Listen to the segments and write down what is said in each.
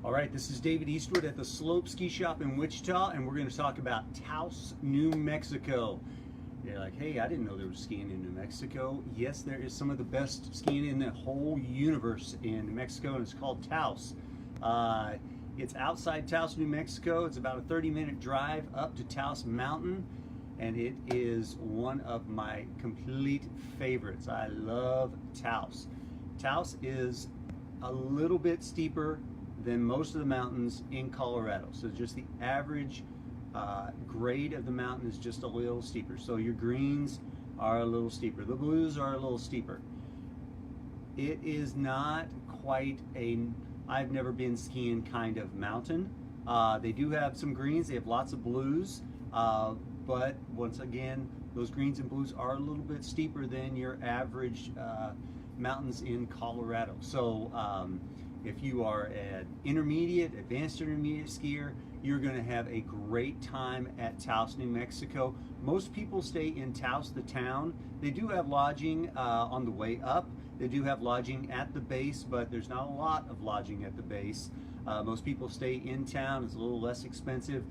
All right, this is David Eastwood at the Slope Ski Shop in Wichita, and we're going to talk about Taos, New Mexico. You're like, hey, I didn't know there was skiing in New Mexico. Yes, there is some of the best skiing in the whole universe in New Mexico, and it's called Taos. It's outside Taos, New Mexico. It's about a 30-minute drive up to Taos Mountain, and it is one of my complete favorites. I love Taos. Taos is a little bit steeper than most of the mountains in Colorado. So just the average grade of the mountain is just a little steeper. So your greens are a little steeper. The blues are a little steeper. It is not quite a I've never been skiing kind of mountain. They do have some greens. They have lots of blues. But once again, those greens and blues are a little bit steeper than your average mountains in Colorado. So if you are an intermediate, advanced intermediate skier, you're going to have a great time at Taos, New Mexico. Most people stay in Taos, the town. They do have lodging on the way up. They do have lodging at the base, but there's not a lot of lodging at the base. Most people stay in town. It's a little less expensive.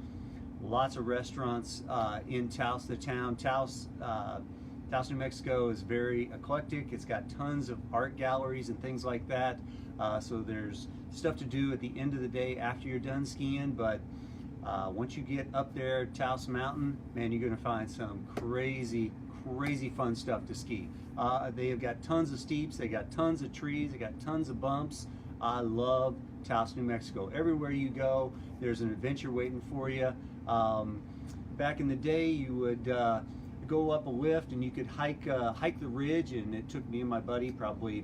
Lots of restaurants in Taos, the town. Taos, New Mexico is very eclectic. It's got tons of art galleries and things like that. So there's stuff to do at the end of the day after you're done skiing. But once you get up there, Taos Mountain, man, you're going to find some crazy fun stuff to ski. They have got tons of steeps. They got tons of trees. They got tons of bumps. I love Taos, New Mexico. Everywhere you go, there's an adventure waiting for you. Back in the day, you would go up a lift and you could hike the ridge, and it took me and my buddy probably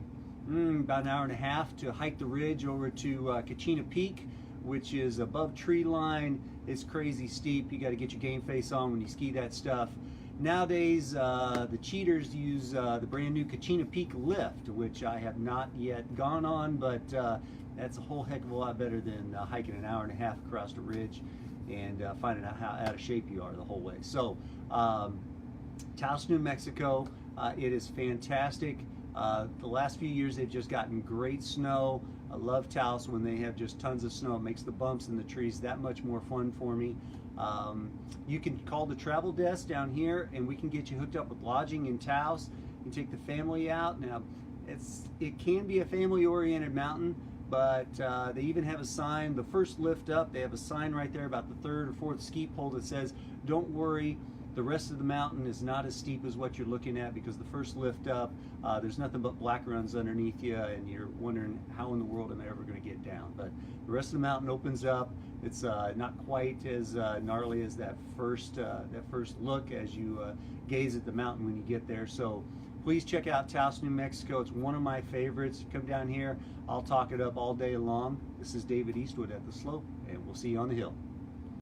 about an hour and a half to hike the ridge over to Kachina Peak, which is above tree line. It's crazy steep. You got to get your game face on when you ski that stuff. Nowadays, the cheaters use the brand new Kachina Peak lift, which I have not yet gone on, but that's a whole heck of a lot better than hiking an hour and a half across the ridge and finding out how out of shape you are the whole way. So, Taos, New Mexico, it is fantastic. The last few years they've just gotten great snow. I love Taos when they have just tons of snow. It makes the bumps in the trees that much more fun for me. You can call the travel desk down here and we can get you hooked up with lodging in Taos. You can take the family out. Now, it can be a family-oriented mountain, but they even have a sign, the first lift up, they have a sign right there about the third or fourth ski pole that says, don't worry, the rest of the mountain is not as steep as what you're looking at, because the first lift up, there's nothing but black runs underneath you, and you're wondering how in the world am I ever going to get down. But the rest of the mountain opens up. It's not quite as gnarly as that first look as you gaze at the mountain when you get there. So please check out Taos, New Mexico. It's one of my favorites. Come down here. I'll talk it up all day long. This is David Eastwood at the Slope, and we'll see you on the hill.